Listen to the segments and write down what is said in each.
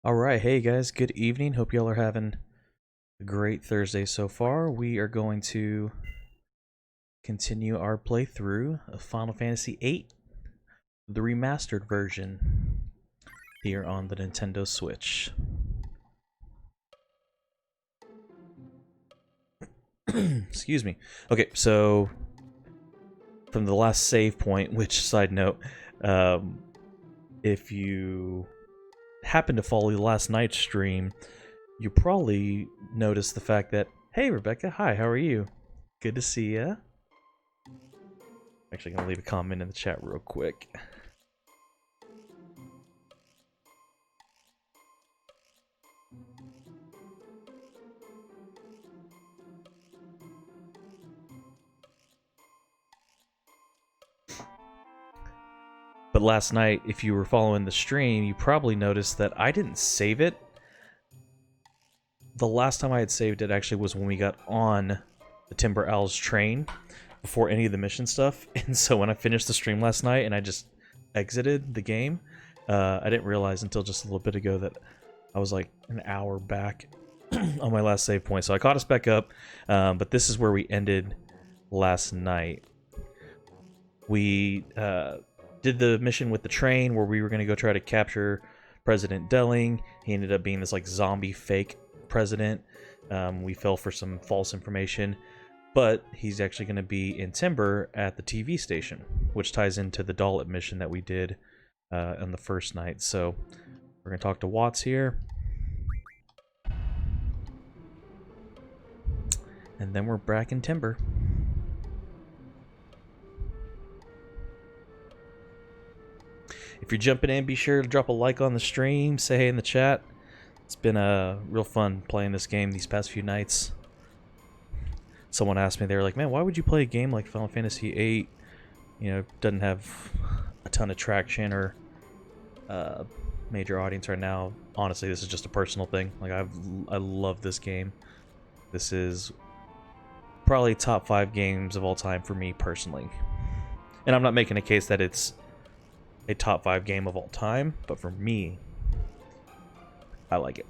Alright, hey guys, good evening. Hope y'all are having a great Thursday so far. We are going to continue our playthrough of Final Fantasy VIII, the remastered version, here on the Nintendo Switch. Excuse me. Okay, so from the last save point, which, side note, if you happen to follow last night's stream, you probably noticed the fact that, hey Rebecca, hi, how are you? Good to see ya. Actually gonna leave a comment in the chat real quick. But last night, if you were following the stream, you probably noticed that I didn't save it. The last time I had saved it actually was when we got on the Timber Owl's train, before any of the mission stuff. And so when I finished the stream last night and I just exited the game, I didn't realize until just a little bit ago that I was like an hour back on my last save point. So I caught us back up, but this is where we ended last night. We did the mission with the train where we were going to go try to capture President Delling. He ended up being this like zombie fake president. We fell for some false information, but he's actually going to be in Timber at the TV station, which ties into the Dalit mission that we did on the first night. So we're going to talk to Watts here. And then we're back in Timber. If you're jumping in, be sure to drop a like on the stream, say hey in the chat. It's been real fun playing this game these past few nights. Someone asked me, they were like, man, why would you play a game like Final Fantasy VIII? You know, doesn't have a ton of traction or major audience right now. Honestly, this is just a personal thing. Like, I love this game. This is probably top 5 games of all time for me personally. And I'm not making a case that it's a top 5 game of all time, but for me, I like it.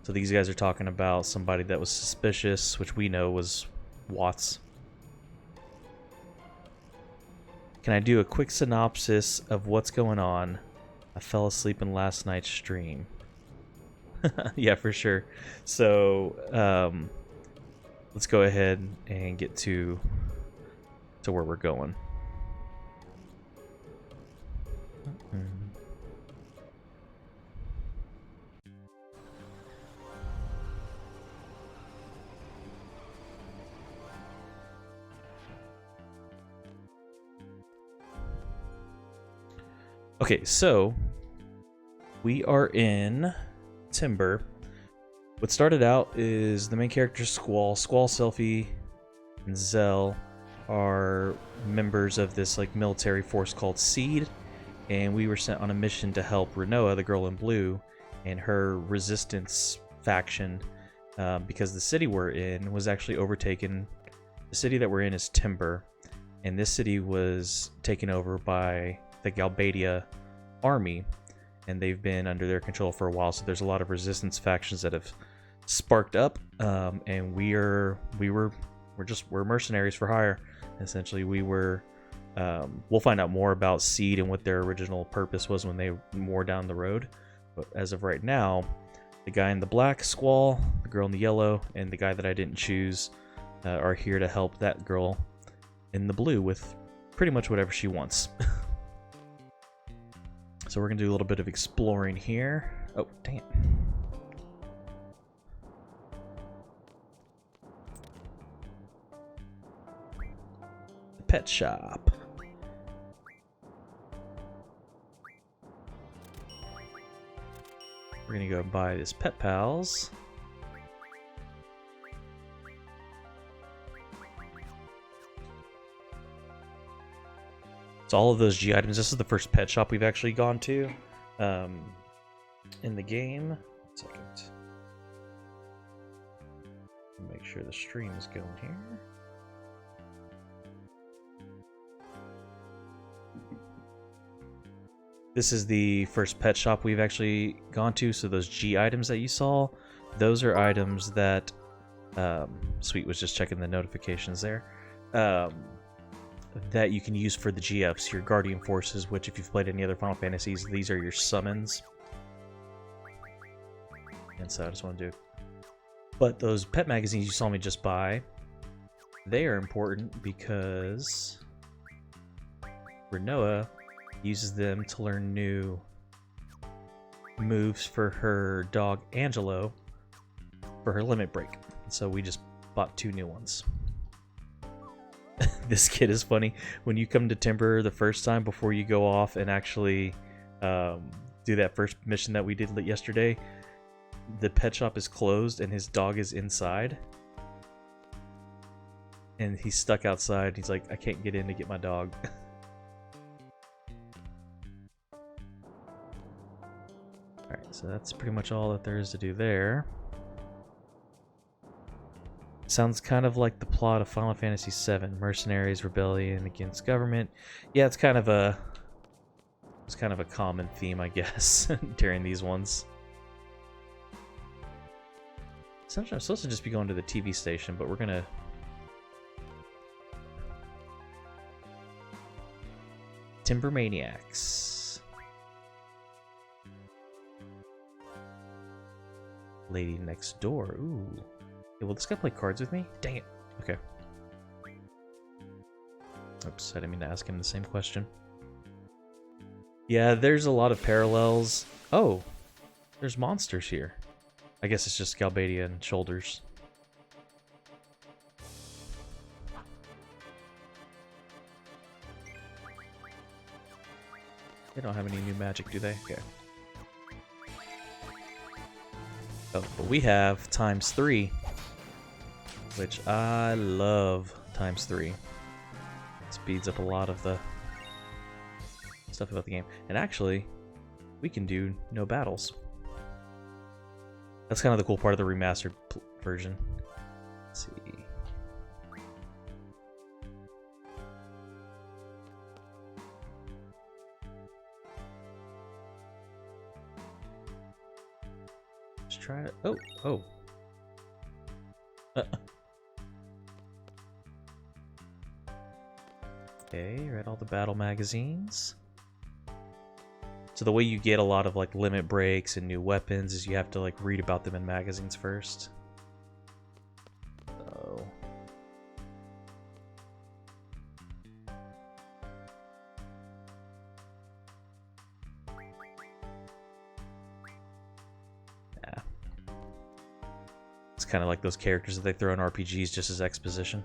So these guys are talking about somebody that was suspicious, which we know was Watts. Can I do a quick synopsis of what's going on? I fell asleep in last night's stream. Yeah, for sure. So let's go ahead and get to where we're going. Okay, so we are in Timber. What started out is the main character Squall, Selfie, and Zell are members of this like military force called Seed, and we were sent on a mission to help Renoa, the girl in blue, and her resistance faction, because the city we're in was actually overtaken. The city that we're in is Timber, and this city was taken over by the Galbadia army, and they've been under their control for a while. So there's a lot of resistance factions that have sparked up, and we're mercenaries for hire. Essentially, we'll find out more about Seed and what their original purpose was when they were more down the road. But as of right now, the guy in the black, Squall, the girl in the yellow, and the guy that I didn't choose are here to help that girl in the blue with pretty much whatever she wants. So we're going to do a little bit of exploring here. Oh, dang it. The pet shop. We're going to go buy this Pet Pals. So all of those G items, this is the first pet shop we've actually gone to in the game. 1 second. Make sure the stream is going here. This is the first pet shop we've actually gone to, so those G items that you saw, those are items that... Sweet was just checking the notifications there. That you can use for the GFs, your Guardian Forces, which if you've played any other Final Fantasies, these are your summons. And so I just want to do... But those pet magazines you saw me just buy, they are important because Renoa uses them to learn new moves for her dog Angelo for her limit break. So we just bought 2 new ones. This kid is funny. When you come to Timber the first time before you go off and actually do that first mission that we did yesterday, the pet shop is closed and his dog is inside. And he's stuck outside. He's like, I can't get in to get my dog. Alright, so that's pretty much all that there is to do there. Sounds kind of like the plot of Final Fantasy VII, mercenaries, rebellion against government. Yeah, it's kind of a common theme, I guess, during these ones. Essentially, I'm supposed to just be going to the TV station, but we're gonna... Timber Maniacs. Lady next door. Ooh. Hey, will this guy play cards with me? Dang it. Okay. Oops, I didn't mean to ask him the same question. Yeah, there's a lot of parallels. Oh, there's monsters here. I guess it's just Galbadia and shoulders. They don't have any new magic, do they? Okay. Oh, but we have ×3, which I love ×3. Speeds up a lot of the stuff about the game. And actually, we can do no battles. That's kind of the cool part of the remastered version. Let's see. Let's try it. Oh, oh. Okay, read all the battle magazines. So the way you get a lot of like limit breaks and new weapons is you have to like read about them in magazines first. Oh. Yeah. It's kind of like those characters that they throw in RPGs just as exposition.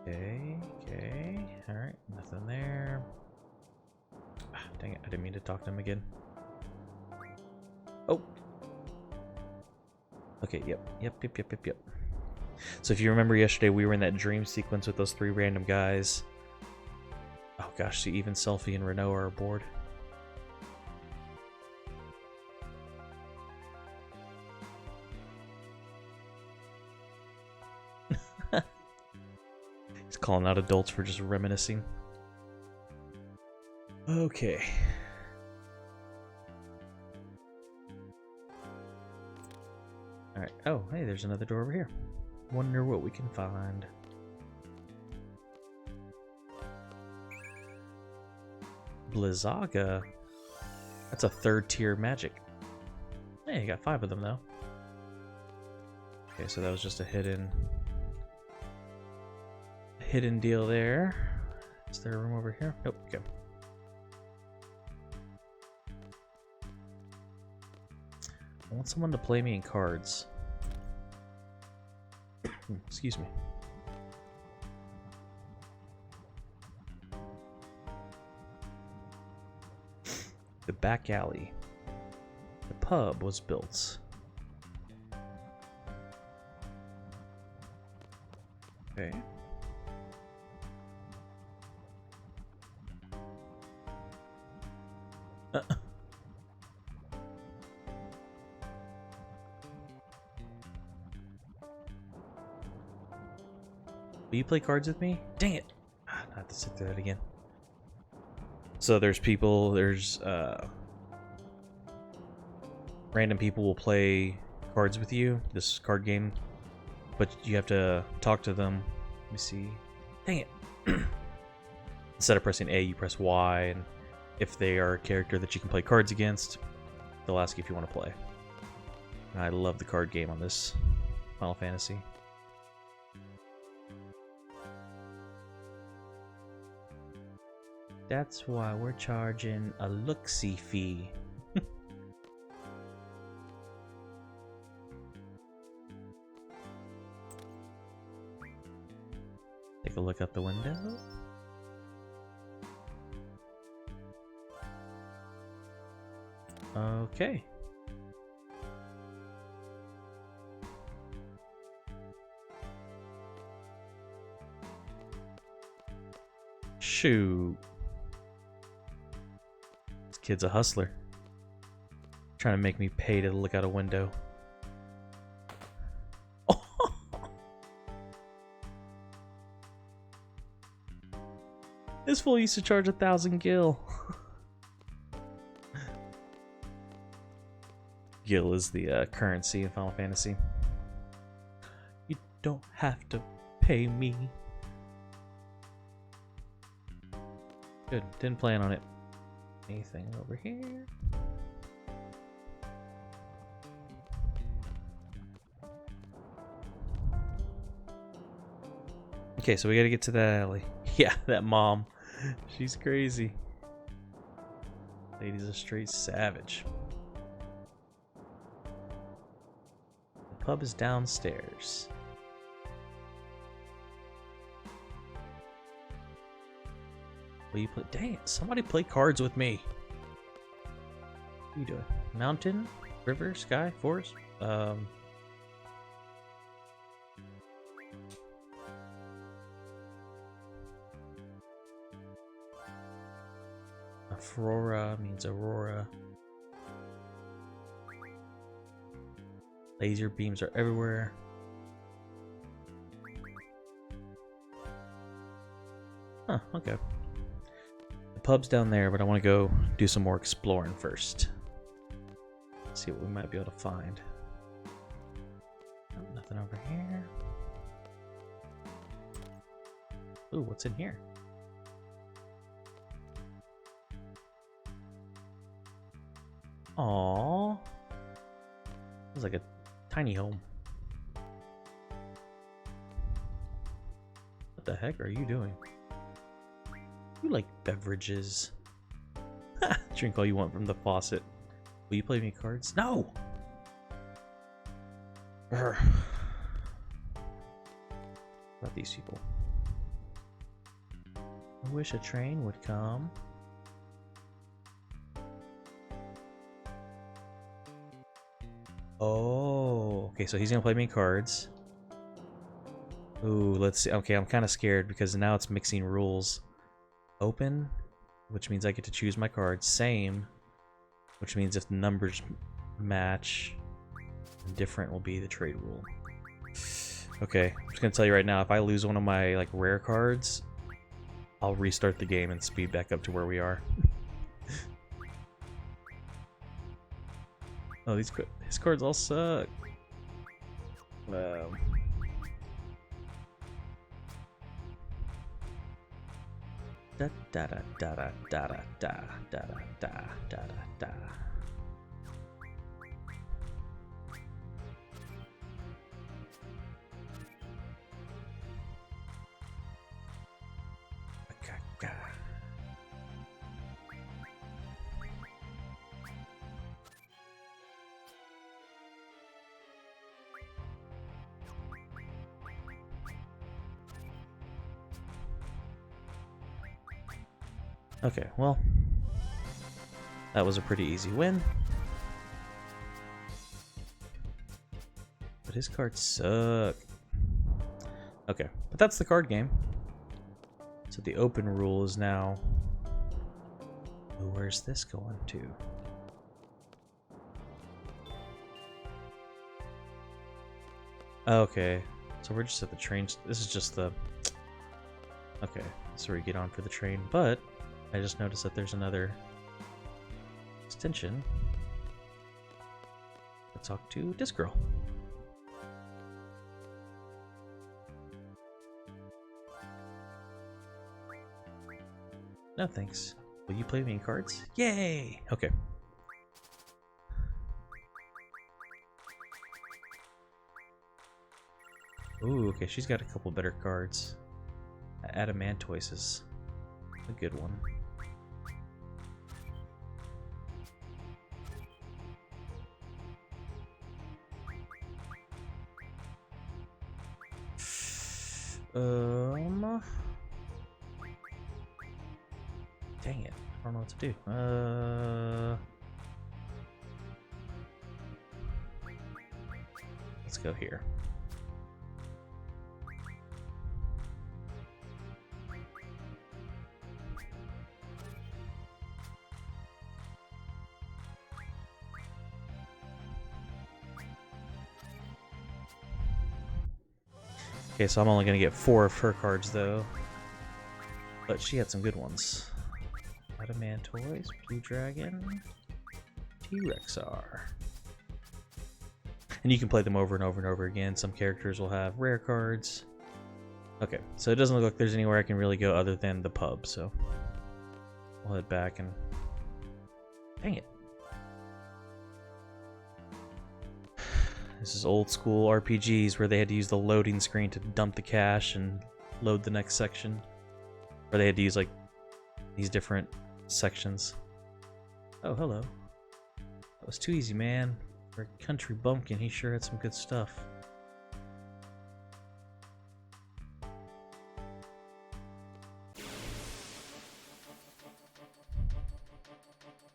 Okay, alright, nothing there. Ah, dang it, I didn't mean to talk to him again. Oh! Okay, yep. So if you remember yesterday, we were in that dream sequence with those 3 random guys. Oh gosh, see, even Selfie and Renault are aboard. He's calling out adults for just reminiscing. Okay. Alright. Oh, hey, there's another door over here. Wonder what we can find. Blizzaga? That's a 3rd tier magic. Hey, you got 5 of them though. Okay, so that was just a hidden deal there. Is there a room over here? Nope. Okay. I want someone to play me in cards. Excuse me. The back alley. The pub was built. Okay. Will you play cards with me? Dang it! I have to sit through that again. So there's people, random people will play cards with you, this card game, but you have to talk to them. Let me see. Dang it! Instead of pressing A, you press Y, and if they are a character that you can play cards against, they'll ask you if you want to play. And I love the card game on this Final Fantasy. That's why we're charging a look-see fee. Take a look out the window. Okay. Shoot. This kid's a hustler. Trying to make me pay to look out a window. This fool used to charge 1,000 gil. Gil is the currency in Final Fantasy. You don't have to pay me. Good, didn't plan on it. Anything over here? Okay, so we gotta get to that alley. Yeah, that mom. She's crazy. Lady's a straight savage. The pub is downstairs. Will you play? Dang it, somebody play cards with me. What are you doing? Mountain? River? Sky? Forest? Aurora means Aurora. Laser beams are everywhere. Huh, okay. The pub's down there, but I want to go do some more exploring first. See what we might be able to find. Oh, nothing over here. Ooh, what's in here? Aww. It's like a tiny home. What the heck are you doing? You like beverages. Drink all you want from the faucet. Will you play me cards? No! Urgh. About these people. I wish a train would come. Oh, okay, so he's gonna play me cards. Ooh, let's see. Okay, I'm kind of scared because now it's mixing rules. Open, which means I get to choose my cards. Same, which means if the numbers match, different will be the trade rule. Okay, I'm just gonna tell you right now, if I lose one of my like rare cards, I'll restart the game and speed back up to where we are. Oh, his cards all suck. Da da da da da da da da da da da. Okay, well, that was a pretty easy win. But his cards suck. Okay, but that's the card game. So the open rule is now... Ooh, where's this going to? Okay, so we're just at the train. This is just the... Okay, that's where you get on for the train, but I just noticed that there's another extension. Let's talk to this girl. No thanks. Will you play me in cards? Yay! Okay. Ooh, okay, she's got a couple better cards. Adamantoise is a good one. Dang it. I don't know what to do. Let's go here. Okay, so I'm only going to get 4 of her cards, though. But she had some good ones. Adamantoise, Blue Dragon, T-Rexar. And you can play them over and over and over again. Some characters will have rare cards. Okay, so it doesn't look like there's anywhere I can really go other than the pub, so I'll head back and... Dang it. This is old school RPGs where they had to use the loading screen to dump the cache and load the next section. Or they had to use like these different sections. Oh, hello. That was too easy, man. For a country bumpkin, he sure had some good stuff.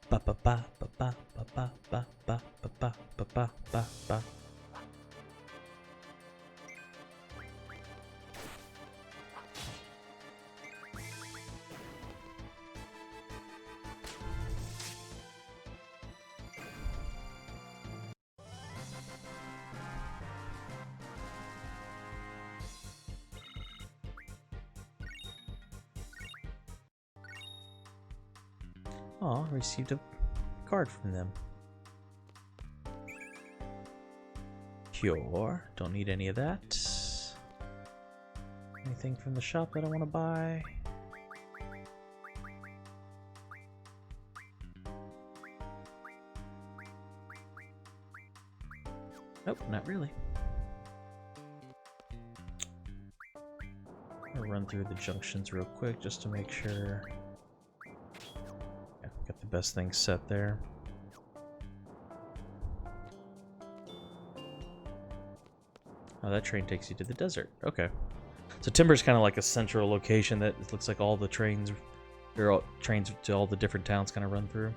Ba ba ba ba ba ba ba ba ba ba ba ba ba ba. Aw, received a card from them. Cure. Don't need any of that. Anything from the shop that I want to buy? Nope, not really. I'll run through the junctions real quick just to make sure. Yeah, got the best thing set there. Oh, that train takes you to the desert. Okay. So Timber's kind of like a central location that it looks like all the trains, there are all trains to all the different towns kind of run through.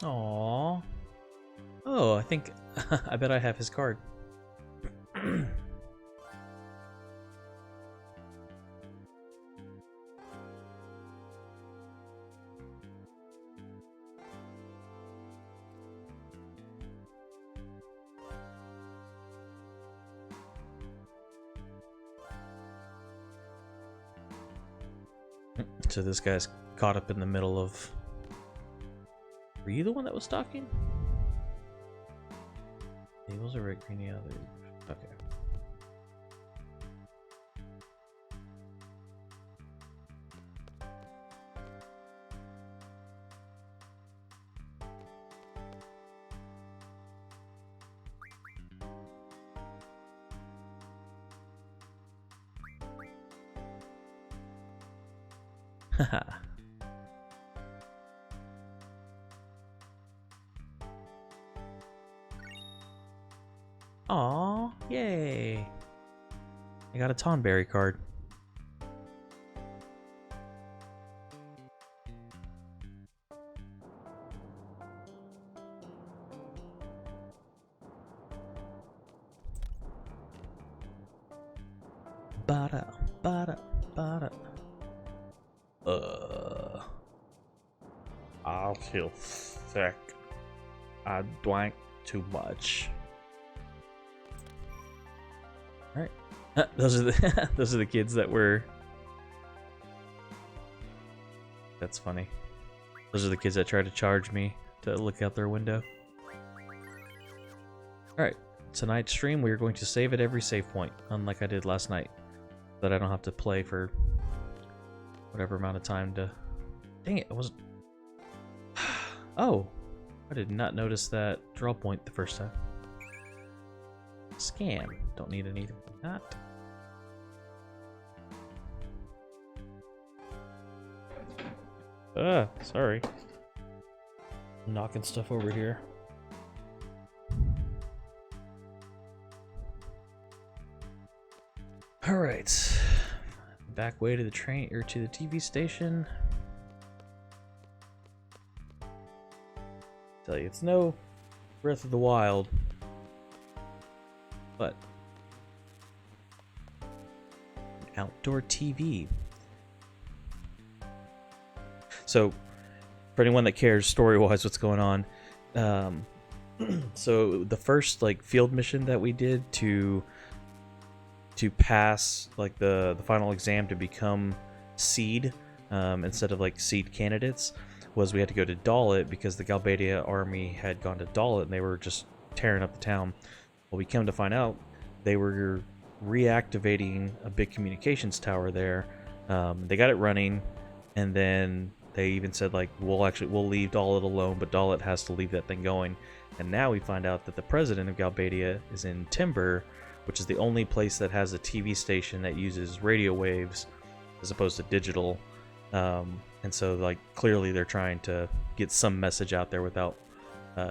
Aww. Oh, I think I bet I have his card. So this guy's caught up in the middle of... Were you the one that was stalking? Tables are red, green, yellow. Okay. Haha. Aw, yay! I got a Tonberry card. Bada, bada, bada. I'll feel sick. I drank too much. All right. Those are the those are the kids that were. That's funny. Those are the kids that tried to charge me to look out their window. All right. Tonight's stream, we are going to save at every save point, unlike I did last night, so that I don't have to play for whatever amount of time to. Dang it! I wasn't. Oh, I did not notice that draw point the first time. Scam. Don't need anything like that. Sorry. I'm knocking stuff over here. Alright. Back way to the train or to the TV station. Tell you, it's no Breath of the Wild, but an outdoor TV. So, for anyone that cares story-wise what's going on, so the first like field mission that we did to pass like the final exam to become seed instead of like seed candidates was we had to go to Dalit because the Galbadia army had gone to Dalit and they were just tearing up the town. Well, we come to find out they were reactivating a big communications tower there. They got it running, and then they even said like we'll leave Dalit alone, but Dalit has to leave that thing going. And now we find out that the president of Galbadia is in Timber, which is the only place that has a TV station that uses radio waves as opposed to digital. And so like clearly they're trying to get some message out there without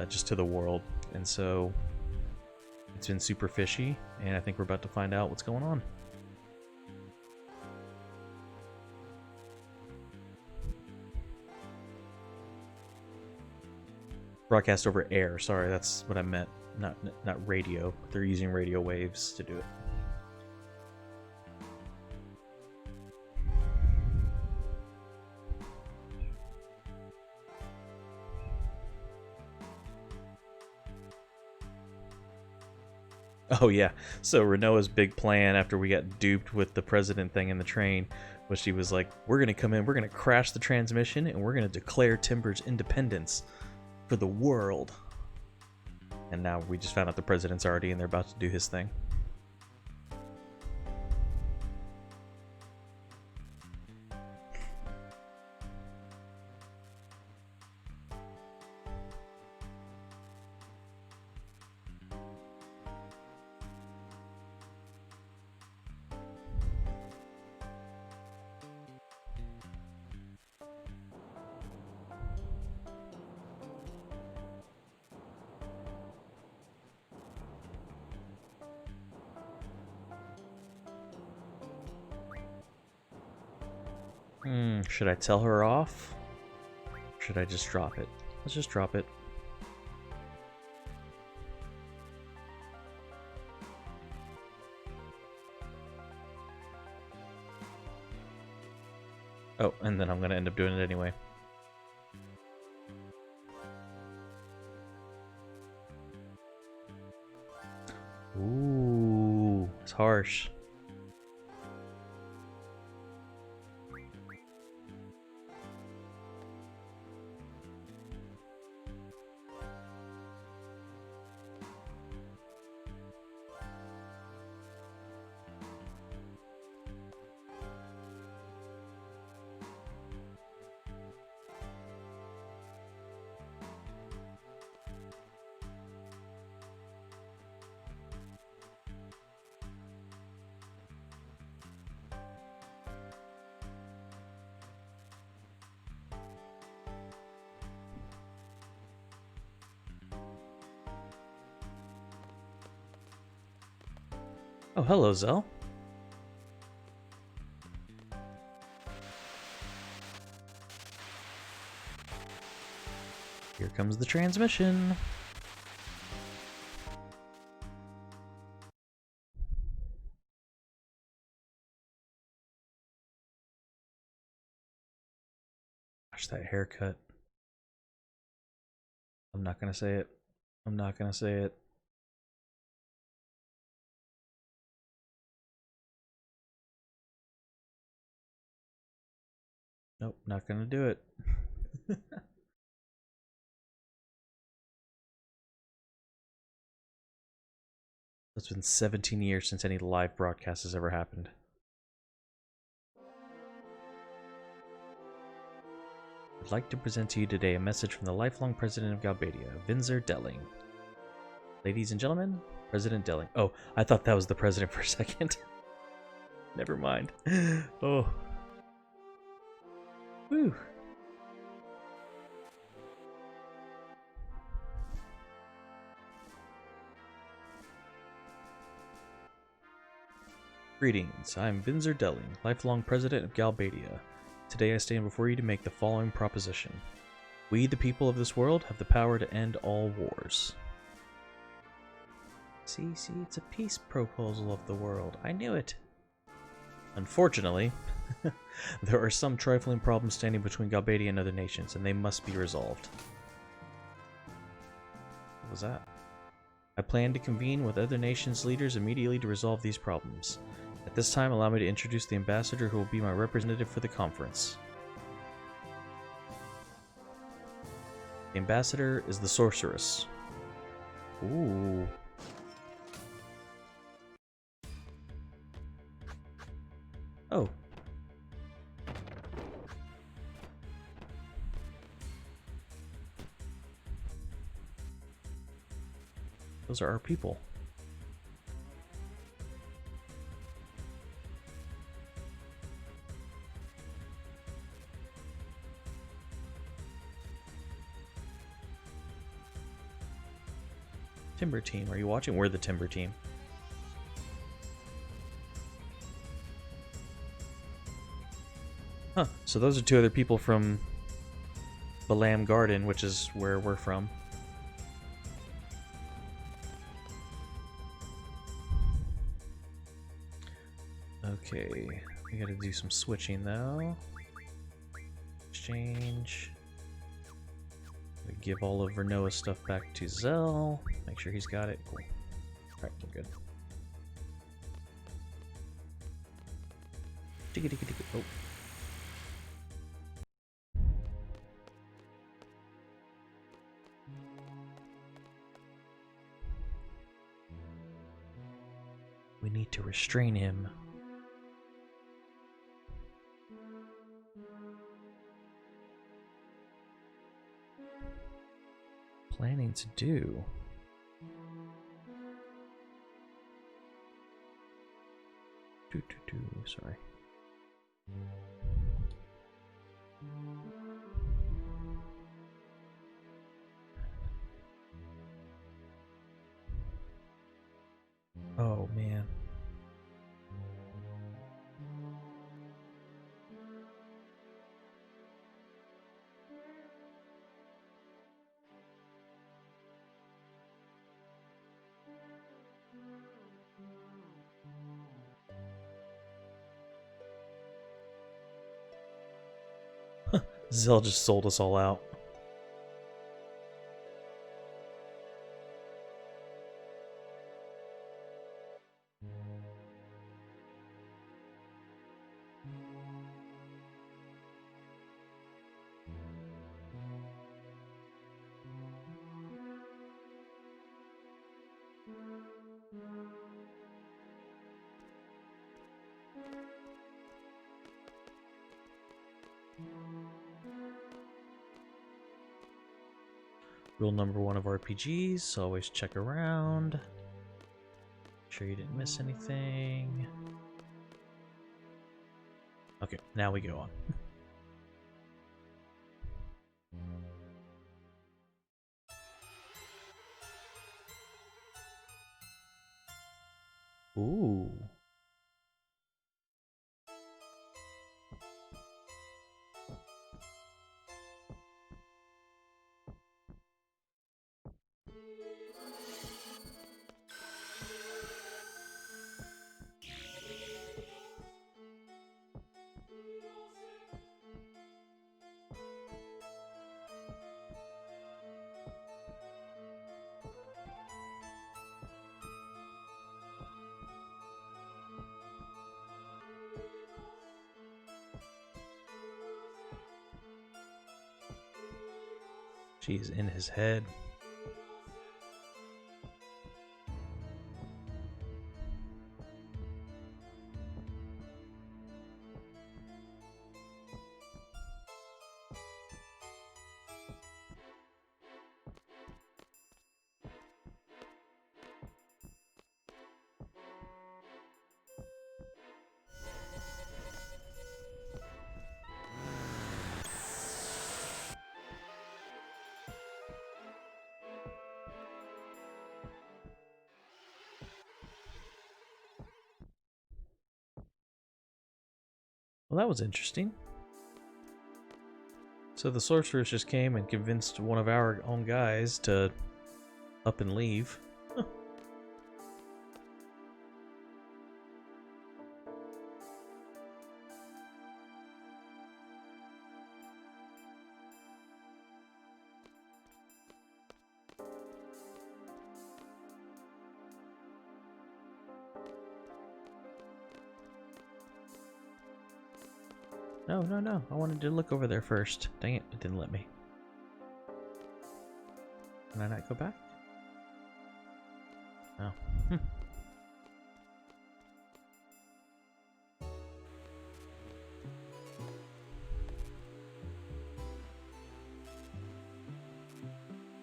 just to the world. And so it's been super fishy, and I think we're about to find out what's going on. Broadcast over air. Sorry, that's what I meant. Not radio. They're using radio waves to do it. Oh yeah. So Renoa's big plan after we got duped with the president thing in the train was she was like, we're gonna come in, we're gonna crash the transmission, and we're gonna declare Timber's independence for the world. And now we just found out the president's already in there about to do his thing. Should I tell her off? Or should I just drop it? Let's just drop it. Oh, and then I'm gonna end up doing it anyway. Ooh, it's harsh. Oh, hello, Zell. Here comes the transmission. Gosh, that haircut. I'm not gonna say it. I'm not gonna say it. Nope, not gonna do it. It's been 17 years since any live broadcast has ever happened. I'd like to present to you today a message from the lifelong president of Galbadia, Vinzer Delling. Ladies and gentlemen, President Delling. Oh, I thought that was the president for a second. Never mind. Oh. Whew. Greetings, I'm Vinzer Delling, lifelong president of Galbadia. Today I stand before you to make the following proposition. We, the people of this world, have the power to end all wars. See, it's a peace proposal of the world. I knew it. Unfortunately, there are some trifling problems standing between Galbadia and other nations, and they must be resolved. What was that? I plan to convene with other nations' leaders immediately to resolve these problems. At this time, allow me to introduce the ambassador who will be my representative for the conference. The ambassador is the sorceress. Ooh. Oh. Those are our people. Timber team, are you watching? We're the Timber team. Huh, so those are two other people from Balam Garden, which is where we're from. Okay, we gotta do some switching though. Exchange. Give all of Vernoa's stuff back to Zell. Make sure he's got it. Cool. Alright, we're good. Oh. We need to restrain him. Planning to do. Sorry. Oh man. Zell just sold us all out. Rule number 1 of RPGs, always check around. Make sure you didn't miss anything. Okay, now we go on. Ooh. She's in his head. Well, that was interesting. So the sorceress just came and convinced one of our own guys to up and leave. Huh. No, no, no. I wanted to look over there first. Dang it, it didn't let me. Can I not go back? No.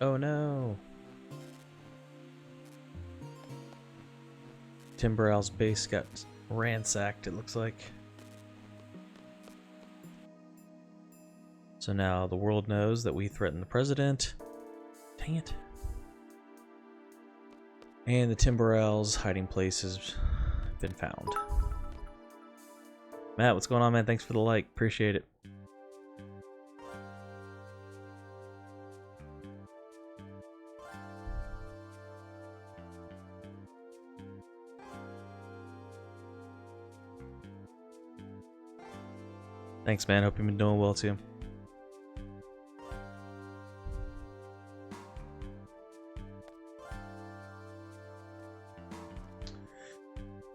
Oh no. Timberowl's base got ransacked, it looks like. So now the world knows that we threatened the president. Dang it. And the Timberowl's hiding place has been found. Matt, what's going on, man? Thanks for the like. Appreciate it. Thanks, man. Hope you've been doing well, too.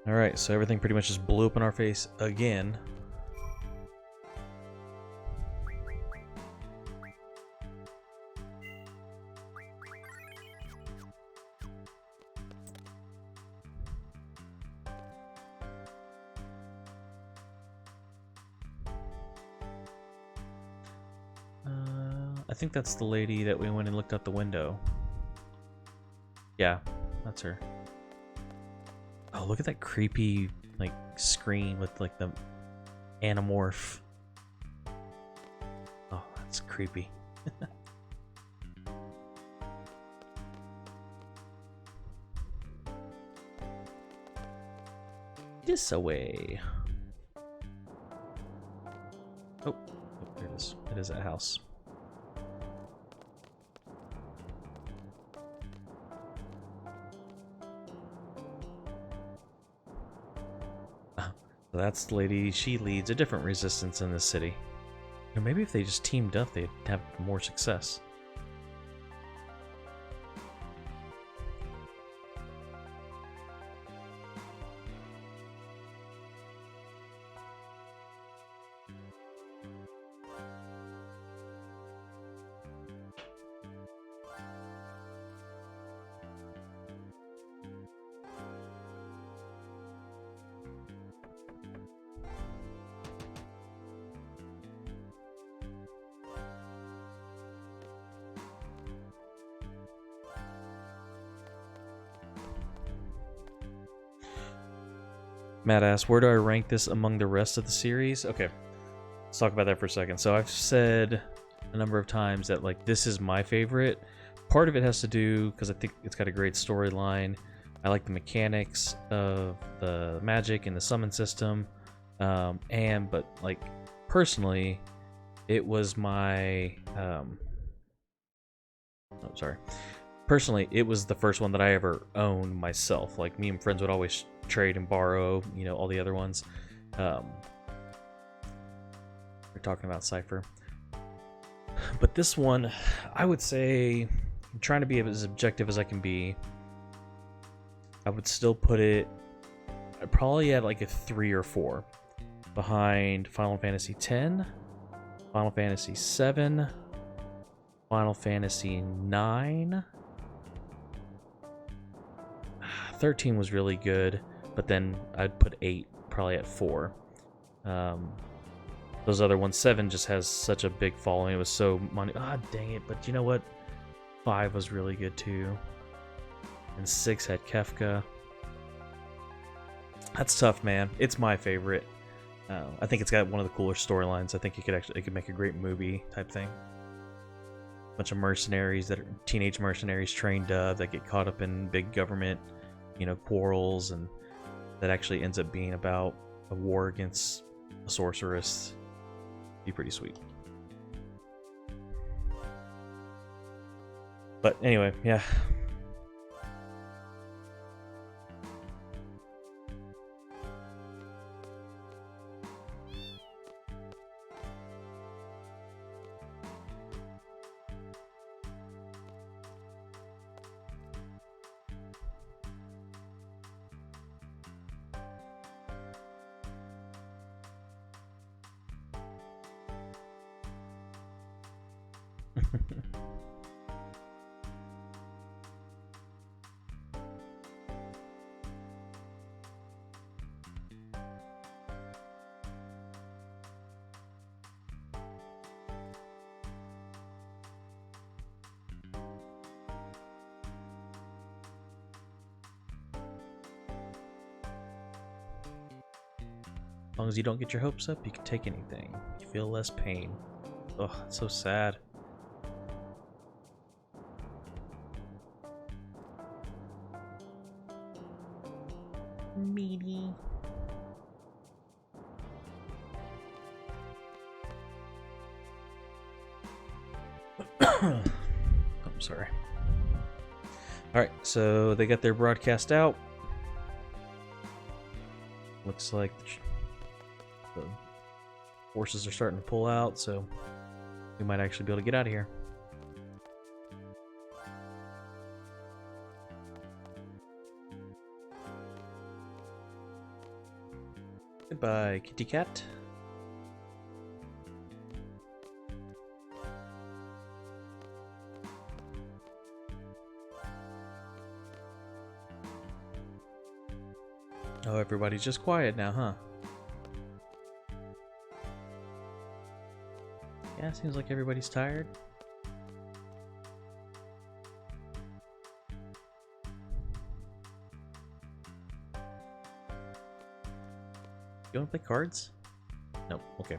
Alright, so everything pretty much just blew up in our face again. I think that's the lady that we went and looked out the window. Yeah, that's her. Oh, look at that creepy, like, screen with, like, the Animorph. Oh, that's creepy. This away. Oh, there it is. It is that house. That's the lady. She leads a different resistance in the city. You know, maybe if they just teamed up, they'd have more success. Matt asks, where do I rank this among the rest of the series? Okay, let's talk about that for a second. So I've said a number of times that, like, this is my favorite. Part of it has to do because I think it's got a great storyline. I like the mechanics of the magic and the summon system. But like, personally, it was my Personally, it was the first one that I ever owned myself. Like, me and friends would always trade and borrow, you know, all the other ones. We're talking about Cypher. But this one, I would say, I'm trying to be as objective as I can be. I would still put it, I'd probably add like a 3 or 4 behind Final Fantasy X, Final Fantasy VII, Final Fantasy IX. 13 was really good, but then I'd put 8 probably at 4. Those other ones, 7 just has such a big following. It was so money. Ah, dang it! But you know what? 5 was really good too, and 6 had Kefka. That's tough, man. It's my favorite. I think it's got one of the cooler storylines. I think it could make a great movie type thing. Bunch of mercenaries that are teenage mercenaries trained that get caught up in big government, quarrels, and that actually ends up being about a war against a sorceress. Be pretty sweet. But anyway, yeah. As long as you don't get your hopes up, you can take anything. You feel less pain. Ugh, it's so sad. Meaty. I'm sorry. Alright, so they got their broadcast out. Looks like the forces are starting to pull out, so we might actually be able to get out of here. Goodbye, kitty cat. Oh, everybody's just quiet now, huh? Yeah, seems like everybody's tired. You want to play cards? No, okay.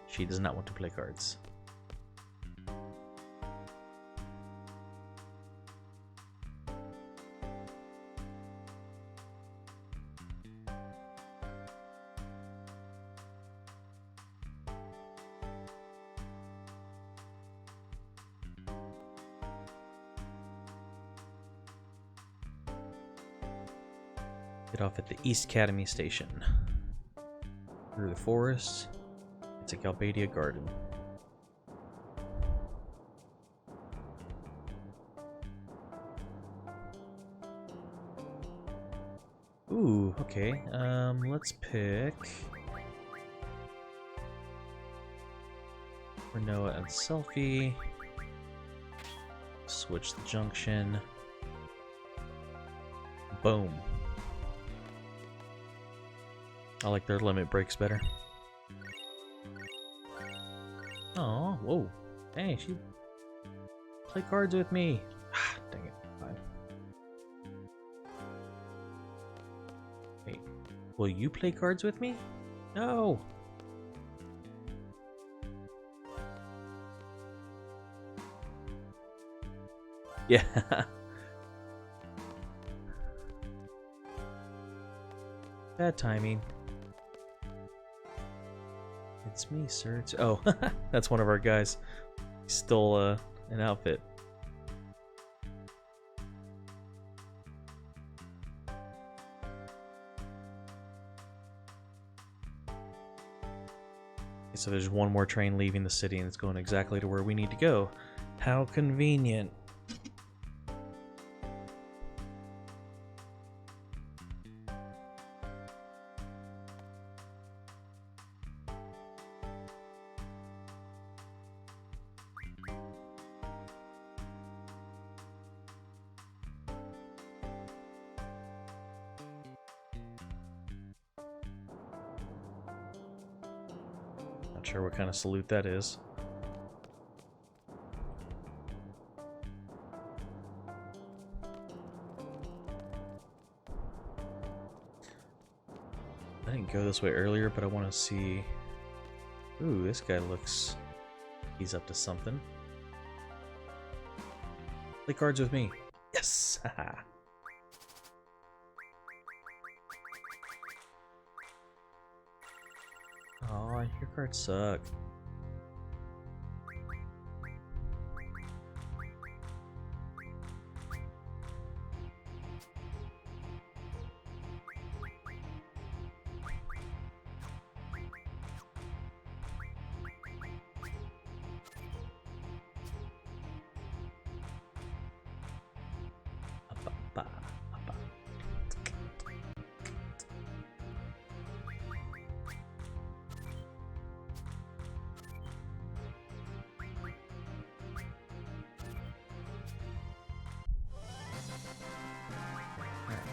She does not want to play cards. Get off at the East Academy Station. Through the forest. It's a Galbadia garden. Ooh, okay. Let's pick Renoa and Selfie. Switch the junction. Boom. I like their limit breaks better. Oh, whoa. Hey, she play cards with me. Ah, dang it. Fine. Wait, will you play cards with me? No. Yeah. Bad timing. It's me, sir. Oh, that's one of our guys. He stole an outfit. So there's one more train leaving the city and it's going exactly to where we need to go. How convenient. Not sure what kind of salute that is. I didn't go this way earlier, but I want to see... Ooh, this guy looks... He's up to something. Play cards with me. Yes! Haha. Aw, your cards suck.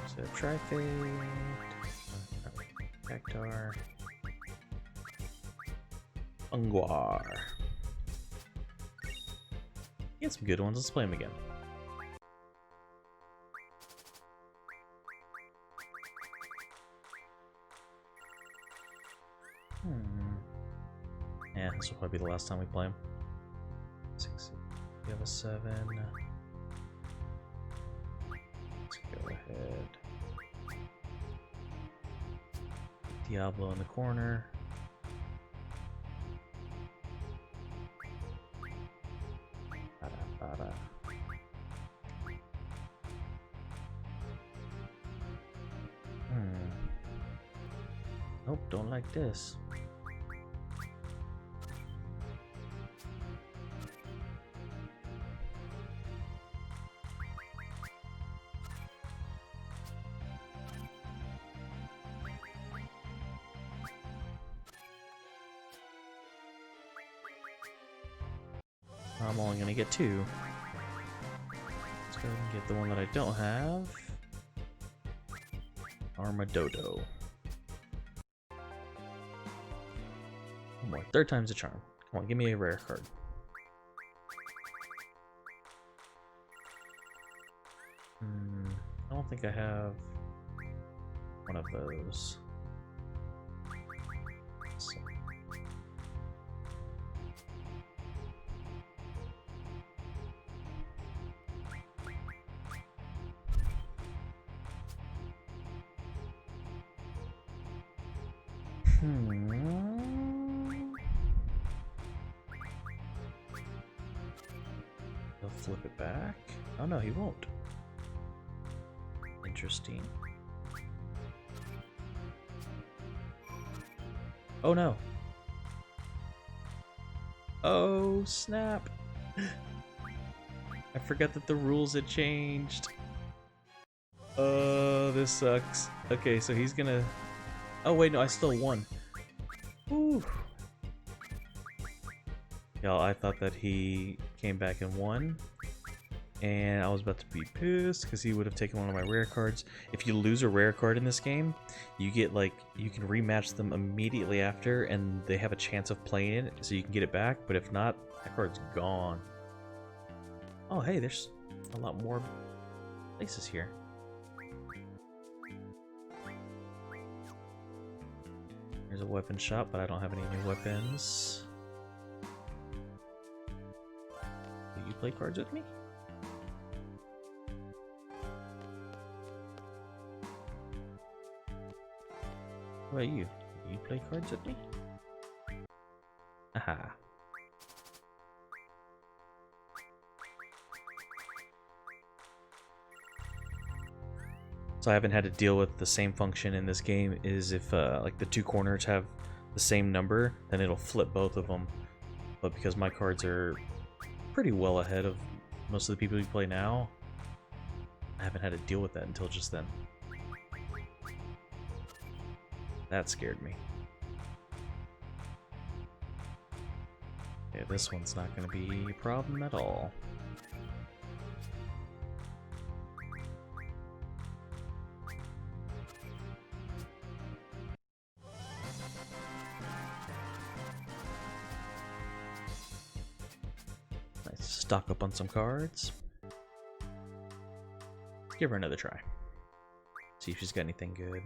So Trifade, Cactar, Ungwar. He had some good ones. Let's play him again. Yeah, this will probably be the last time we play him. 6. We have a 7. Let's go ahead. Diablo in the corner. Bada. Nope, don't like this. I'm only gonna get 2. Let's go ahead and get the one that I don't have. Armadodo. One more. 3rd time's a charm. Come on, give me a rare card. I don't think I have one of those. So. He'll flip it back. Oh no, he won't. Interesting. Oh no. Oh snap. I forgot that the rules had changed. This sucks. Okay, so he's gonna... Oh wait, no, I still won. Woo. Y'all, I thought that he came back and won. And I was about to be pissed because he would have taken one of my rare cards. If you lose a rare card in this game, you get like, you can rematch them immediately after and they have a chance of playing it, so you can get it back. But if not, that card's gone. Oh hey, there's a lot more places here. There's a weapon shop, but I don't have any new weapons. Do you play cards with me? What about you? Do you play cards with me? Aha. So I haven't had to deal with the same function in this game. Is if like the 2 corners have the same number, then it'll flip both of them. But because my cards are pretty well ahead of most of the people who play now, I haven't had to deal with that until just then. That scared me. Yeah, this one's not going to be a problem at all. stock up on some cards. Let's give her another try. See if she's got anything good.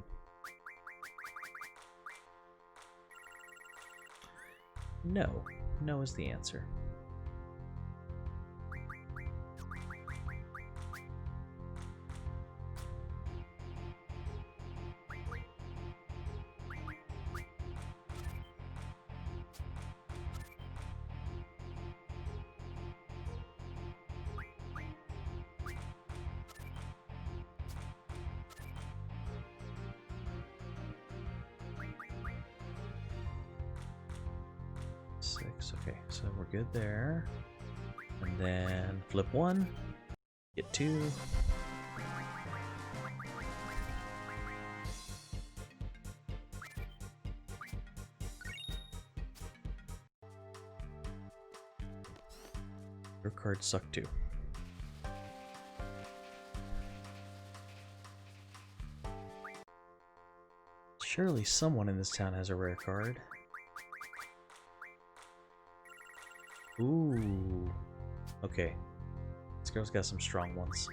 No. No is the answer. Okay, so we're good there. And then flip one, get two. Your cards suck too. Surely someone in this town has a rare card. Ooh. Okay. This girl's got some strong ones.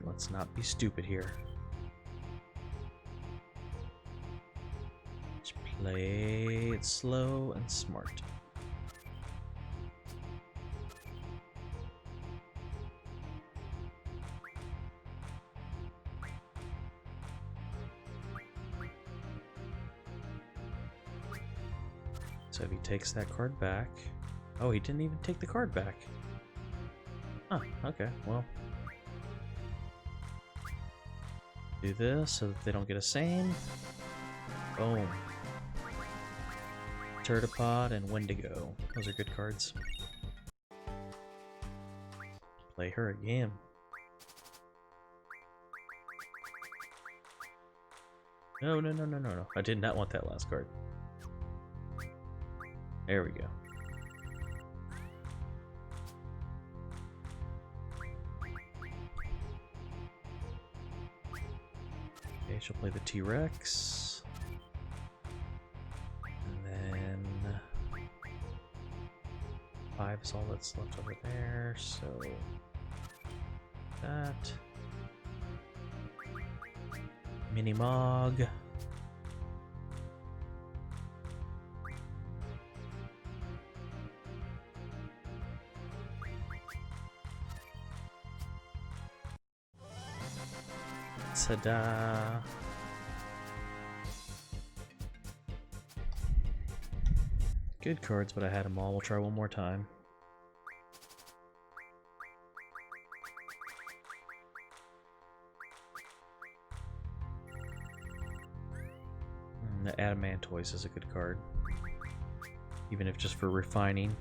Let's not be stupid here. Just play it slow and smart. So if he takes that card back... Oh, he didn't even take the card back. Huh, okay, well. Do this so that they don't get a same. Boom. Turtipod and Wendigo. Those are good cards. Play her again. No, no, no, no, no, no. I did not want that last card. There we go. Okay, she'll play the T-Rex. And then 5 is all that's left over there, so that. Mini Mog. Ta-da! Good cards, but I had them all. We'll try one more time. The Adamantoise is a good card. Even if just for refining.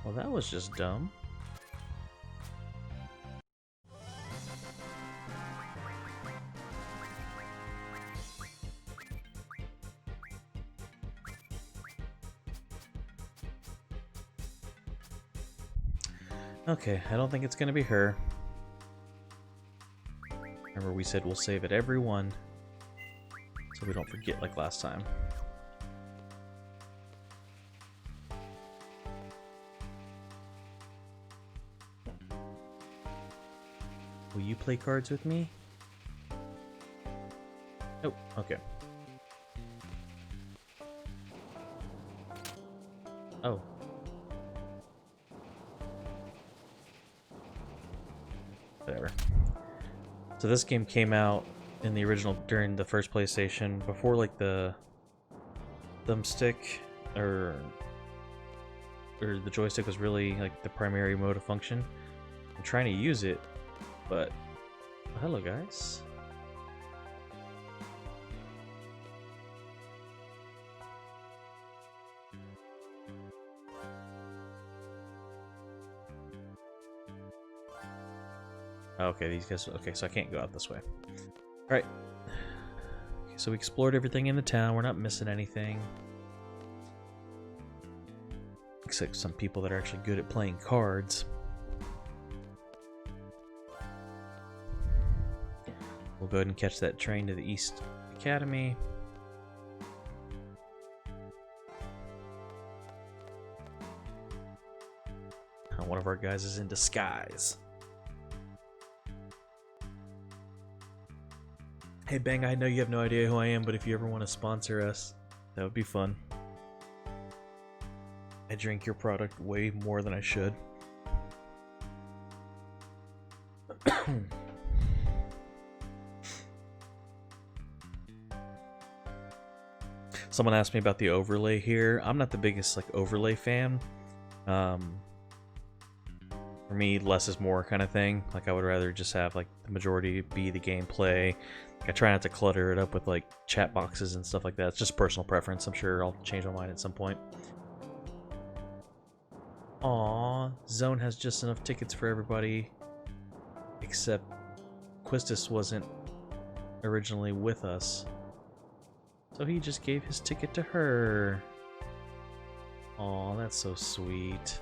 Well, that was just dumb. Okay, I don't think it's gonna be her. Remember we said we'll save it every one, so we don't forget like last time. Will you play cards with me? Oh, okay. Oh. Whatever. So this game came out in the original, during the first PlayStation, before like the thumbstick or the joystick was really like the primary mode of function. I'm trying to use it, but hello guys. Okay, these guys. Okay, so I can't go out this way. All right. Okay, so we explored everything in the town. We're not missing anything, except some people that are actually good at playing cards. We'll go ahead and catch that train to the East Academy. One of our guys is in disguise. Hey Bang, I know you have no idea who I am, but if you ever want to sponsor us, that would be fun. I drink your product way more than I should. Someone asked me about the overlay here. I'm not the biggest like overlay fan. For me, less is more kind of thing. Like I would rather just have like the majority be the gameplay. Like, I try not to clutter it up with like chat boxes and stuff like that. It's just personal preference. I'm sure I'll change my mind at some point. Aww, Zone has just enough tickets for everybody. Except Quistis wasn't originally with us. So he just gave his ticket to her. Aw, that's so sweet.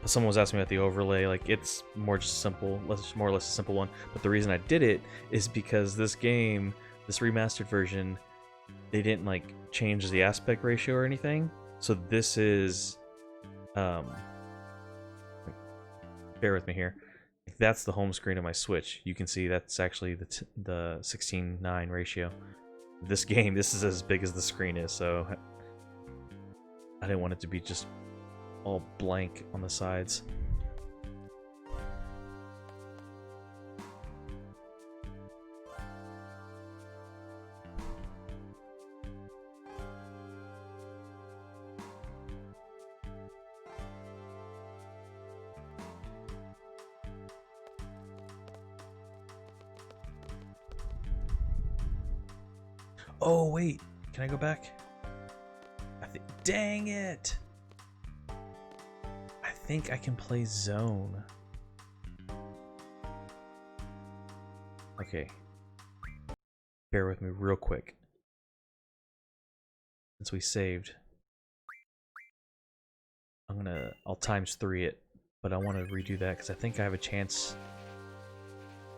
Someone was asking me about the overlay. Like, it's more just simple, more or less a simple one. But the reason I did it is because this game, this remastered version, they didn't like change the aspect ratio or anything. So this is, bear with me here. That's the home screen of my Switch. You can see that's actually the 16:9 ratio. This game, this is as big as the screen is, so I didn't want it to be just all blank on the sides. Oh wait, can I go back? Dang it! I think I can play Zone. Okay. Bear with me real quick. Since we saved. I'll _3 it, but I want to redo that because I think I have a chance.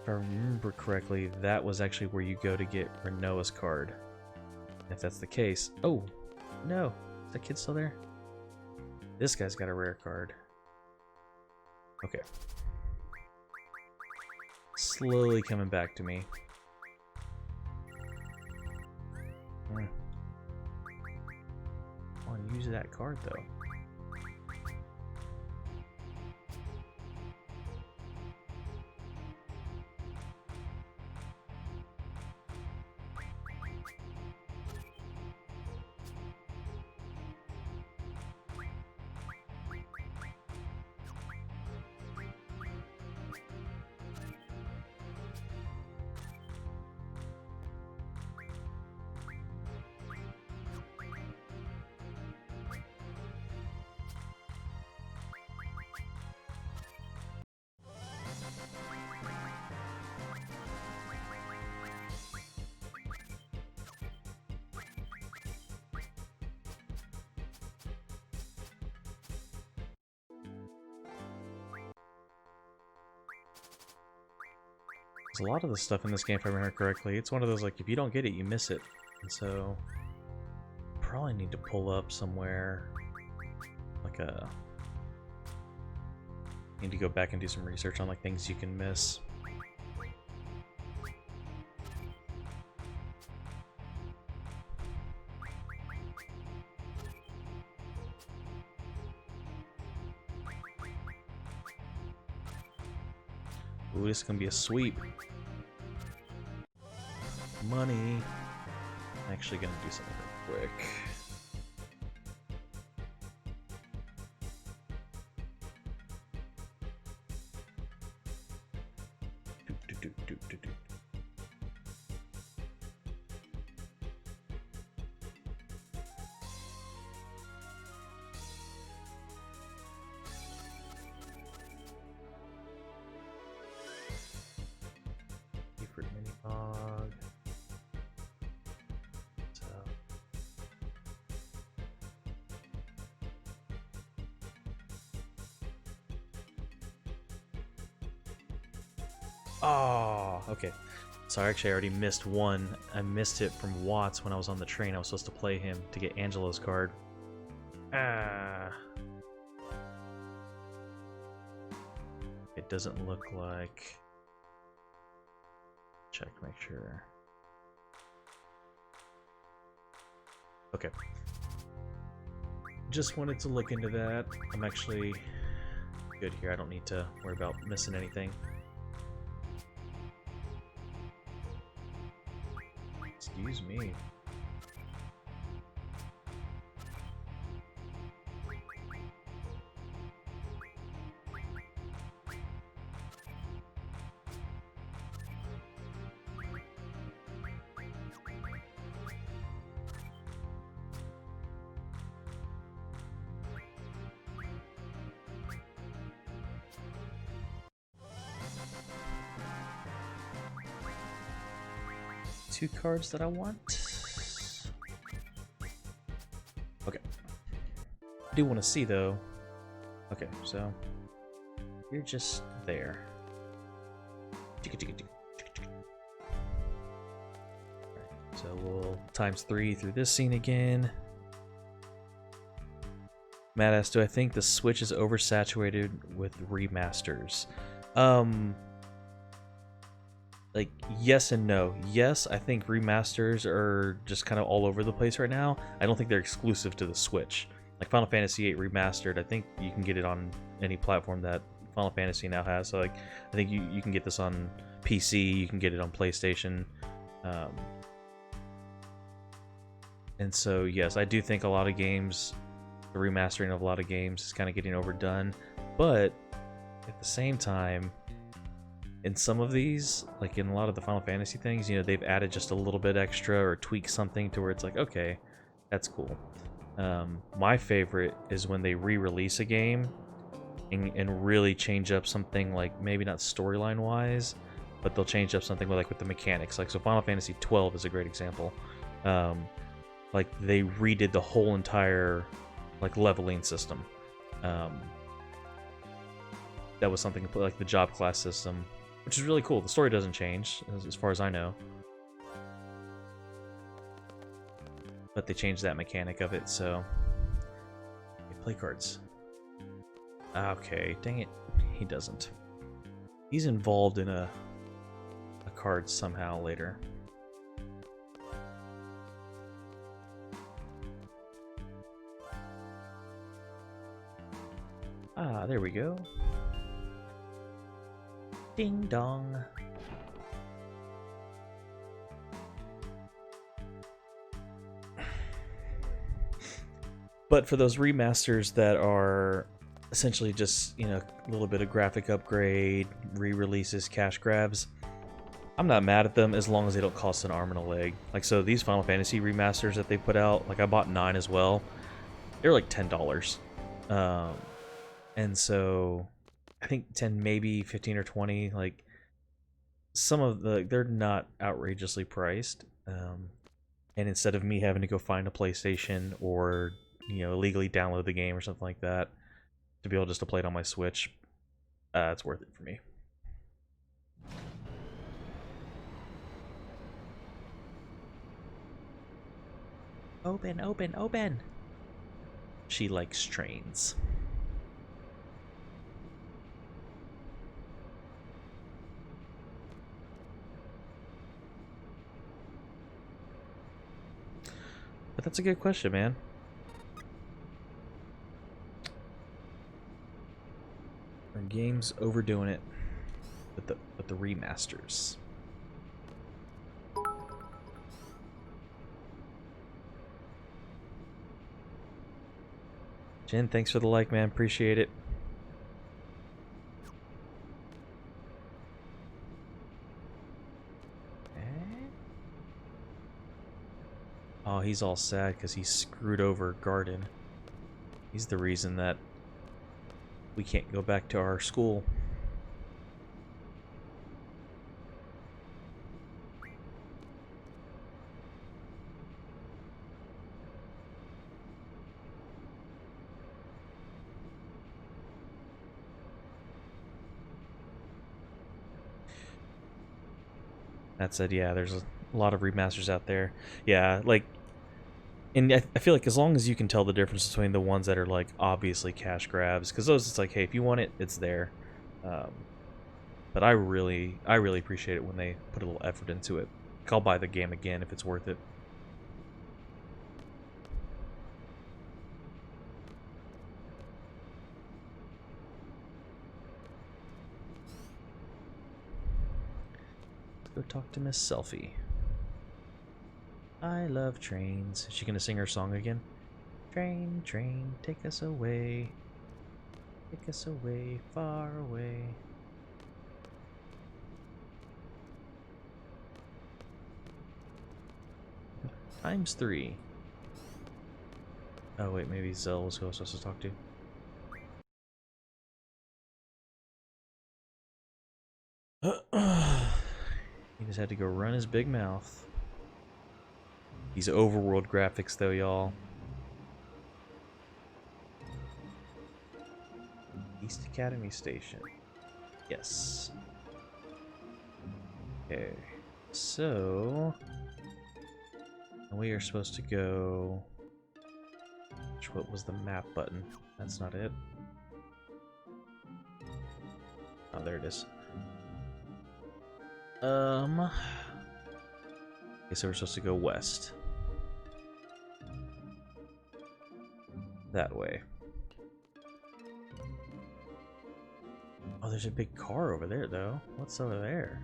If I remember correctly, that was actually where you go to get Renoa's card. And if that's the case, oh, no, is that kid still there? This guy's got a rare card. Okay. Slowly coming back to me. I want to use that card though. A lot of the stuff in this game, if I remember correctly, it's one of those, like, if you don't get it, you miss it. And so, probably need to pull up somewhere, like need to go back and do some research on, like, things you can miss. Ooh, this is gonna be a sweep. Money. I'm actually gonna do something real quick. Oh, okay. Sorry, actually, I already missed one. I missed it from Watts when I was on the train. I was supposed to play him to get Angelo's card. Ah. It doesn't look like... Check, make sure. Okay. Just wanted to look into that. I'm actually good here. I don't need to worry about missing anything. Excuse me. Two cards that I want. Okay. I do want to see though. Okay, so you're just there. Alright, so we'll ×3 through this scene again. Matt asked, do I think the Switch is oversaturated with remasters? Like, yes and no. Yes, I think remasters are just kind of all over the place right now. I don't think they're exclusive to the Switch. Like Final Fantasy VIII Remastered, I think you can get it on any platform that Final Fantasy now has. So, like, I think you can get this on PC, you can get it on PlayStation. And so, yes, I do think a lot of games, the remastering of a lot of games is kind of getting overdone. But at the same time, in some of these, like in a lot of the Final Fantasy things, you know, they've added just a little bit extra or tweak something to where it's like, okay, that's cool. My favorite is when they re-release a game and really change up something, like maybe not storyline wise, but they'll change up something with the mechanics. Like, so Final Fantasy XII is a great example. Like they redid the whole entire like leveling system. That was something like the job class system, which is really cool. The story doesn't change, as far as I know. But they changed that mechanic of it, so... Okay, play cards. Okay, dang it. He doesn't. He's involved in a card somehow later. Ah, there we go. Ding dong. But for those remasters that are essentially just, you know, a little bit of graphic upgrade, re-releases, cash grabs, I'm not mad at them as long as they don't cost an arm and a leg. Like, so these Final Fantasy remasters that they put out, like I bought 9 as well, they're like $10. And so I think 10, maybe 15 or 20, like some of they're not outrageously priced. And instead of me having to go find a PlayStation or, you know, illegally download the game or something like that to be able just to play it on my Switch, it's worth it for me. Open, open, open! She likes trains. But that's a good question, man. Are games overdoing it with the remasters? Jen, thanks for the like, man. Appreciate it. Oh, he's all sad because he screwed over Garden. He's the reason that we can't go back to our school. That said, yeah, there's a lot of remasters out there. Yeah, like, and I feel like as long as you can tell the difference between the ones that are like obviously cash grabs, because those it's like, hey, if you want it, it's there. Um, but I really appreciate it when they put a little effort into it. Like, I'll buy the game again if it's worth it. Let's go talk to Miss Selfie. I love trains. Is she gonna sing her song again? Train, train, take us away. Take us away, far away. ×3. Oh wait, maybe Zell was who I was supposed to talk to. He just had to go run his big mouth. These overworld graphics though, y'all. East Academy Station. Yes. Okay. So we are supposed to go. What was the map button? That's not it. Oh, there it is. Okay, so we're supposed to go west. That way. Oh, there's a big car over there, though. What's over there?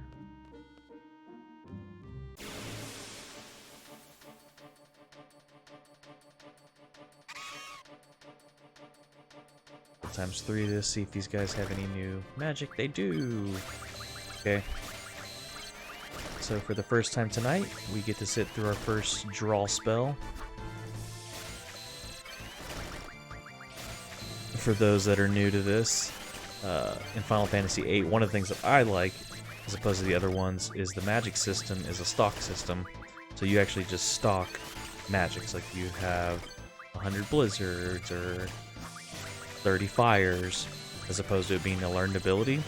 ×3 to see if these guys have any new magic. They do! Okay. So for the first time tonight, we get to sit through our first draw spell. For those that are new to this, in Final Fantasy VIII, one of the things that I like, as opposed to the other ones, is the magic system is a stock system. So you actually just stock magics. Like you have 100 blizzards or 30 fires, as opposed to it being a learned ability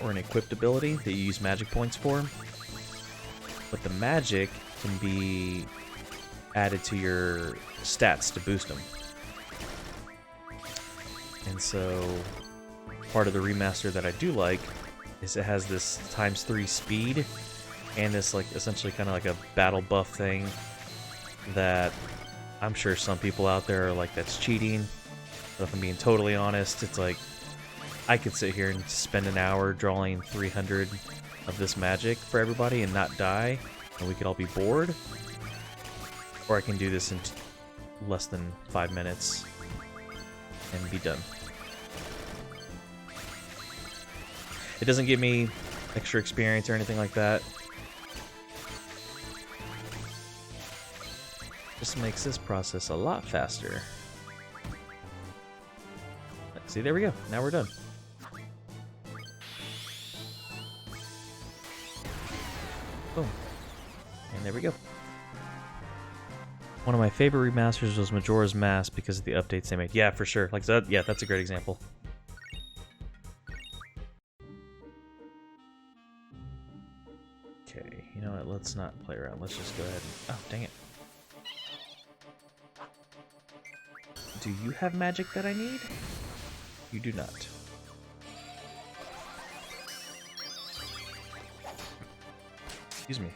or an equipped ability that you use magic points for. But the magic can be added to your stats to boost them. And so part of the remaster that I do like is it has this ×3 speed and this like essentially kind of like a battle buff thing that I'm sure some people out there are like, that's cheating. But if I'm being totally honest, it's like I could sit here and spend an hour drawing 300 of this magic for everybody and not die, and we could all be bored. Or I can do this in less than 5 minutes and be done. It doesn't give me extra experience or anything like that. Just makes this process a lot faster. See, there we go. Now we're done. Boom. And there we go. One of my favorite remasters was Majora's Mask because of the updates they made. Yeah, for sure. Like that. Yeah, that's a great example. Okay, you know what? Let's not play around. Let's just go ahead and... Oh, dang it. Do you have magic that I need? You do not. Excuse me.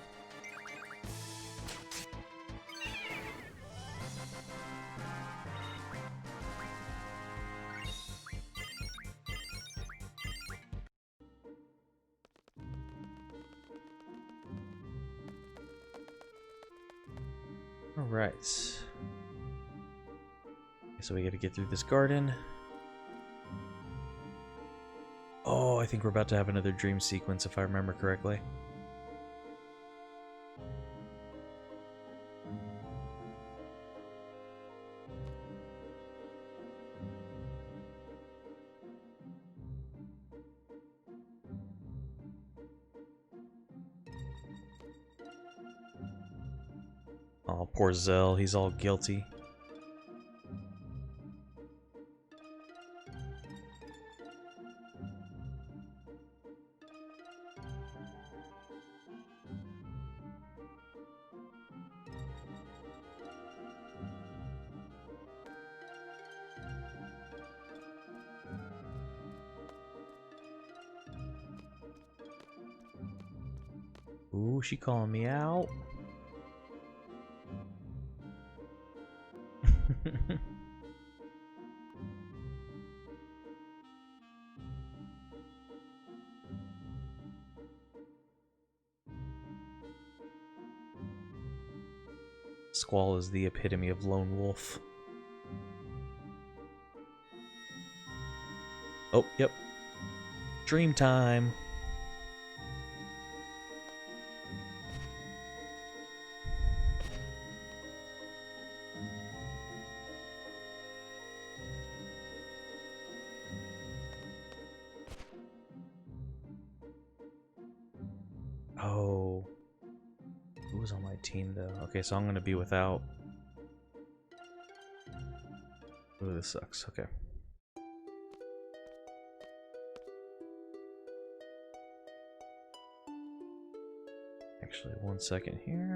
Alright. So we gotta get through this garden. Oh, I think we're about to have another dream sequence if I remember correctly. Oh, poor Zell, he's all guilty. Ooh, she calling me out. Squall is the epitome of lone wolf. Oh, yep. Dream time. Oh. Who was on my team, though? Okay, so I'm going to be without... Oh, this sucks. Okay. Actually, 1 second here.